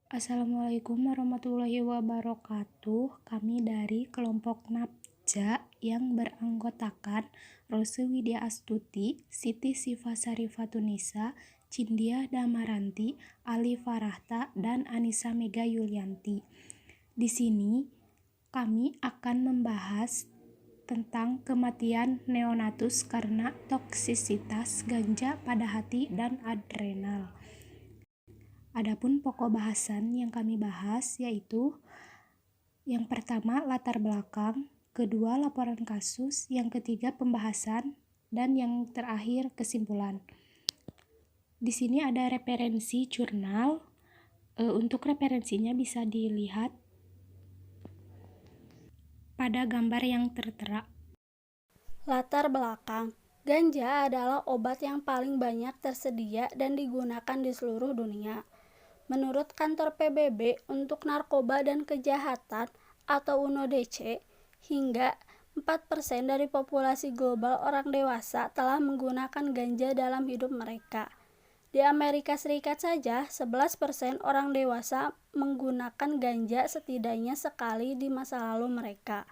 Assalamualaikum warahmatullahi wabarakatuh. Kami dari kelompok NAPJA yang beranggotakan Rose Widya Astuti, Siti Siva Sarifatunisa, Cindia Damaranti, Ali Farahta, dan Anissa Mega Yulianti. Di sini kami akan membahas tentang kematian neonatus karena toksisitas ganja pada hati dan adrenal. Adapun pokok bahasan yang kami bahas yaitu yang pertama latar belakang, kedua laporan kasus, yang ketiga pembahasan, dan yang terakhir kesimpulan. Di sini ada referensi jurnal. Untuk referensinya bisa dilihat pada gambar yang tertera. Latar belakang. Ganja adalah obat yang paling banyak tersedia dan digunakan di seluruh dunia. Menurut kantor PBB untuk narkoba dan kejahatan atau UNODC, hingga 4% dari populasi global orang dewasa telah menggunakan ganja dalam hidup mereka. Di Amerika Serikat saja, 11% orang dewasa menggunakan ganja setidaknya sekali di masa lalu mereka.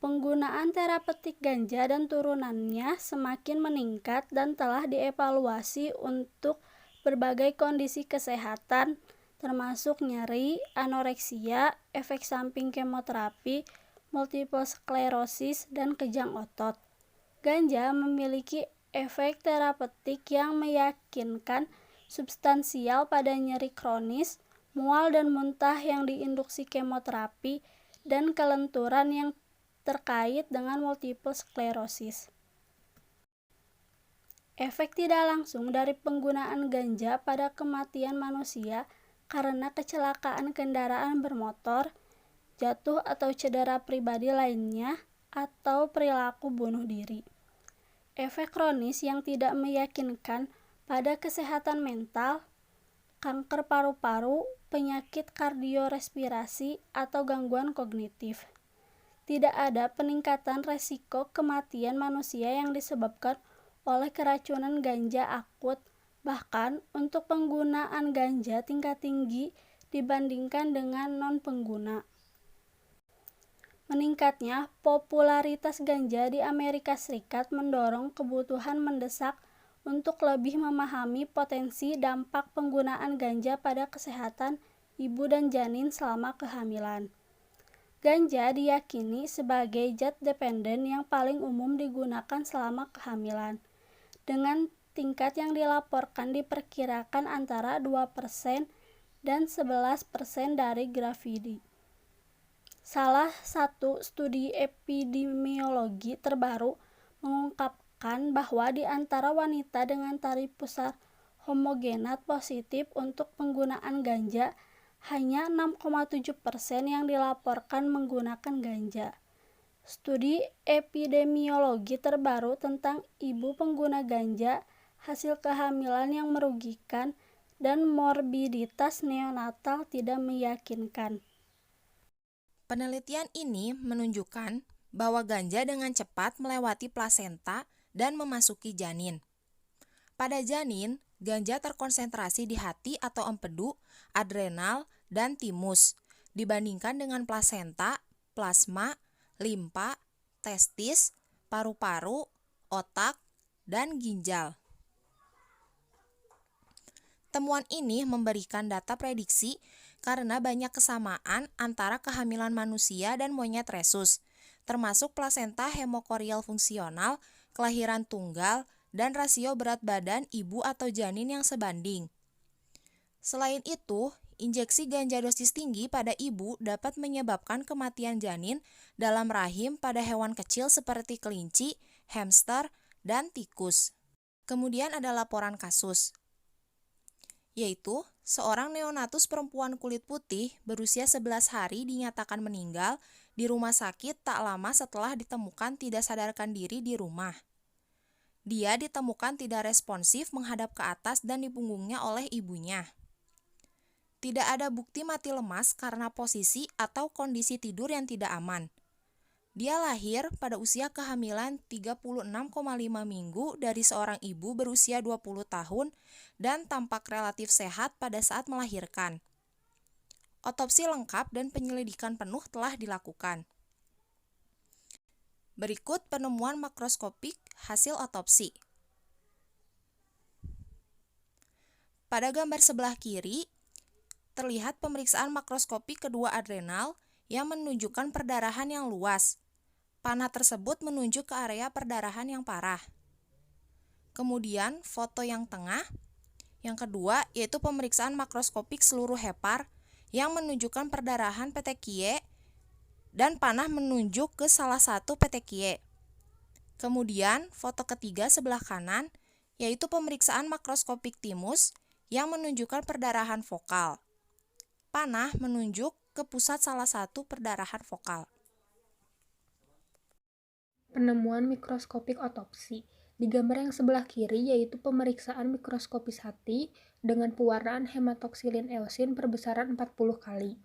Penggunaan terapeutik ganja dan turunannya semakin meningkat dan telah dievaluasi untuk berbagai kondisi kesehatan, termasuk nyeri, anoreksia, efek samping kemoterapi, multiple sklerosis, dan kejang otot. Ganja memiliki efek terapeutik yang meyakinkan substansial pada nyeri kronis, mual dan muntah yang diinduksi kemoterapi, dan kelenturan yang terkait dengan multiple sklerosis. Efek tidak langsung dari penggunaan ganja pada kematian manusia karena kecelakaan kendaraan bermotor, jatuh atau cedera pribadi lainnya, atau perilaku bunuh diri. Efek kronis yang tidak meyakinkan pada kesehatan mental, kanker paru-paru, penyakit kardiorespirasi, atau gangguan kognitif. Tidak ada peningkatan resiko kematian manusia yang disebabkan oleh keracunan ganja akut, bahkan untuk penggunaan ganja tingkat tinggi dibandingkan dengan non-pengguna. Meningkatnya popularitas ganja di Amerika Serikat mendorong kebutuhan mendesak untuk lebih memahami potensi dampak penggunaan ganja pada kesehatan ibu dan janin selama kehamilan. Ganja diyakini sebagai zat dependen yang paling umum digunakan selama kehamilan, dengan tingkat yang dilaporkan diperkirakan antara 2% dan 11% dari gravidi. Salah satu studi epidemiologi terbaru mengungkapkan bahwa di antara wanita dengan taraf pusat homogenat positif untuk penggunaan ganja, hanya 6,7% yang dilaporkan menggunakan ganja. Studi epidemiologi terbaru tentang ibu pengguna ganja, hasil kehamilan yang merugikan, dan morbiditas neonatal tidak meyakinkan. Penelitian ini menunjukkan bahwa ganja dengan cepat melewati plasenta dan memasuki janin. Pada janin, ganja terkonsentrasi di hati atau empedu, adrenal, dan timus, dibandingkan dengan plasenta, plasma, limpa, testis, paru-paru, otak, dan ginjal. Temuan ini memberikan data prediksi karena banyak kesamaan antara kehamilan manusia dan monyet rhesus, termasuk plasenta hemokorial fungsional, kelahiran tunggal, dan rasio berat badan ibu atau janin yang sebanding. Selain itu, injeksi ganja dosis tinggi pada ibu dapat menyebabkan kematian janin dalam rahim pada hewan kecil seperti kelinci, hamster, dan tikus. Kemudian ada laporan kasus, yaitu seorang neonatus perempuan kulit putih berusia 11 hari dinyatakan meninggal di rumah sakit tak lama setelah ditemukan tidak sadarkan diri di rumah. Dia ditemukan tidak responsif menghadap ke atas dan di punggungnya oleh ibunya. Tidak ada bukti mati lemas karena posisi atau kondisi tidur yang tidak aman. Dia lahir pada usia kehamilan 36,5 minggu dari seorang ibu berusia 20 tahun dan tampak relatif sehat pada saat melahirkan. Otopsi lengkap dan penyelidikan penuh telah dilakukan. Berikut penemuan makroskopik hasil otopsi. Pada gambar sebelah kiri, terlihat pemeriksaan makroskopik kedua adrenal yang menunjukkan perdarahan yang luas. Panah tersebut menunjuk ke area perdarahan yang parah. Kemudian, foto yang tengah, yang kedua, yaitu pemeriksaan makroskopik seluruh hepar yang menunjukkan perdarahan petekie dan panah menunjuk ke salah satu petekie. Kemudian, foto ketiga sebelah kanan, yaitu pemeriksaan makroskopik timus yang menunjukkan perdarahan vokal. Panah menunjuk ke pusat salah satu perdarahan vokal. Penemuan mikroskopik otopsi. Di gambar yang sebelah kiri yaitu pemeriksaan mikroskopis hati dengan pewarnaan hematoksilin eosin perbesaran 40 kali.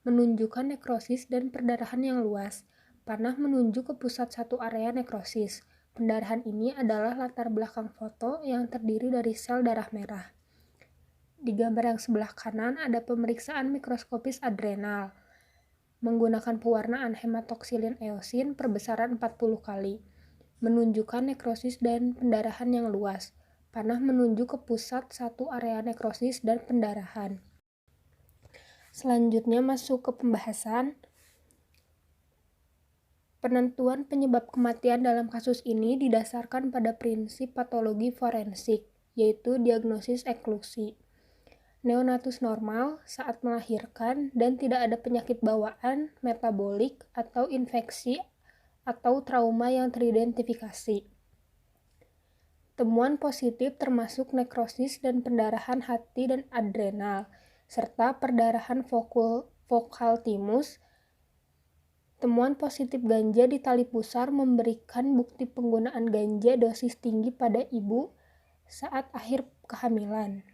Menunjukkan nekrosis dan perdarahan yang luas. Panah menunjuk ke pusat satu area nekrosis. Pendarahan ini adalah latar belakang foto yang terdiri dari sel darah merah. Di gambar yang sebelah kanan ada pemeriksaan mikroskopis adrenal menggunakan pewarnaan hematoksilin eosin perbesaran 40 kali. Menunjukkan nekrosis dan pendarahan yang luas. Panah menunjuk ke pusat satu area nekrosis dan pendarahan. Selanjutnya masuk ke pembahasan. Penentuan penyebab kematian dalam kasus ini didasarkan pada prinsip patologi forensik, yaitu diagnosis eklusi. Neonatus normal saat melahirkan dan tidak ada penyakit bawaan, metabolik, atau infeksi atau trauma yang teridentifikasi. Temuan positif termasuk nekrosis dan pendarahan hati dan adrenal, serta perdarahan vokal timus. Temuan positif ganja di tali pusar memberikan bukti penggunaan ganja dosis tinggi pada ibu saat akhir kehamilan.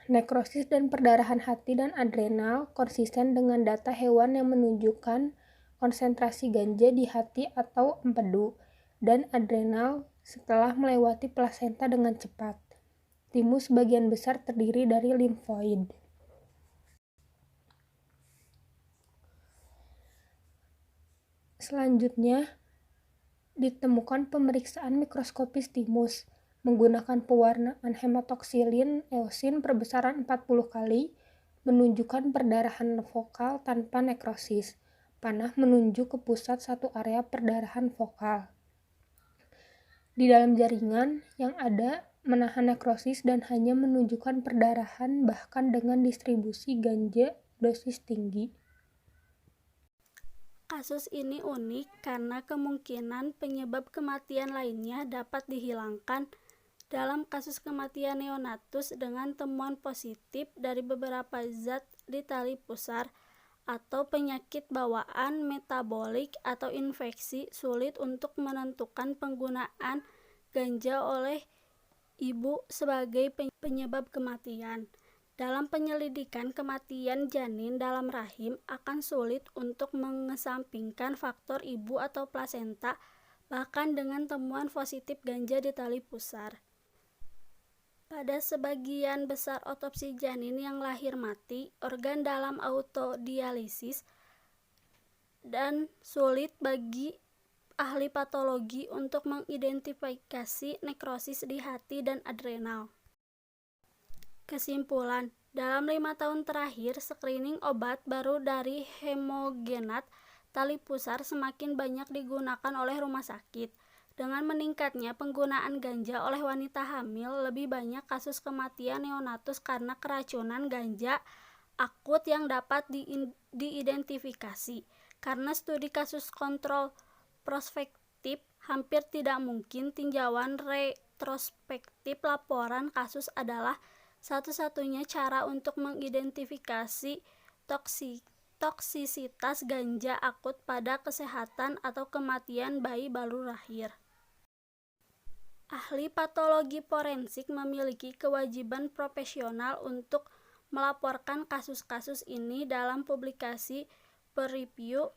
Nekrosis dan perdarahan hati dan adrenal konsisten dengan data hewan yang menunjukkan konsentrasi ganja di hati atau empedu dan adrenal setelah melewati plasenta dengan cepat. Timus sebagian besar terdiri dari limfoid. Selanjutnya, ditemukan pemeriksaan mikroskopis timus menggunakan pewarnaan hematoksilin eosin perbesaran 40 kali, menunjukkan perdarahan vokal tanpa nekrosis. Panah menunjuk ke pusat satu area perdarahan vokal. Di dalam jaringan yang ada menahan nekrosis dan hanya menunjukkan perdarahan bahkan dengan distribusi ganja dosis tinggi. Kasus ini unik karena kemungkinan penyebab kematian lainnya dapat dihilangkan dalam kasus kematian neonatus dengan temuan positif dari beberapa zat di tali pusar atau penyakit bawaan, metabolik, atau infeksi. Sulit untuk menentukan penggunaan ganja oleh ibu sebagai penyebab kematian. Dalam penyelidikan kematian janin dalam rahim akan sulit untuk mengesampingkan faktor ibu atau plasenta bahkan dengan temuan positif ganja di tali pusar. Pada sebagian besar otopsi janin yang lahir mati, organ dalam autodialisis dan sulit bagi ahli patologi untuk mengidentifikasi nekrosis di hati dan adrenal. Kesimpulan, dalam 5 tahun terakhir, screening obat baru dari hemogenat tali pusar semakin banyak digunakan oleh rumah sakit. Dengan meningkatnya penggunaan ganja oleh wanita hamil, lebih banyak kasus kematian neonatus karena keracunan ganja akut yang dapat diidentifikasi. Karena studi kasus kontrol prospektif hampir tidak mungkin, tinjauan retrospektif laporan kasus adalah satu-satunya cara untuk mengidentifikasi toksisitas ganja akut pada kesehatan atau kematian bayi baru lahir. Ahli patologi forensik memiliki kewajiban profesional untuk melaporkan kasus-kasus ini dalam publikasi peer review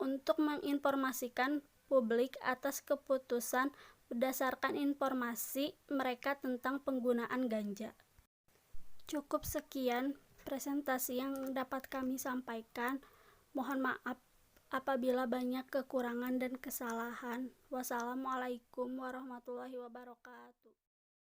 untuk menginformasikan publik atas keputusan berdasarkan informasi mereka tentang penggunaan ganja. Cukup sekian presentasi yang dapat kami sampaikan. Mohon maaf apabila banyak kekurangan dan kesalahan. Wassalamualaikum warahmatullahi wabarakatuh.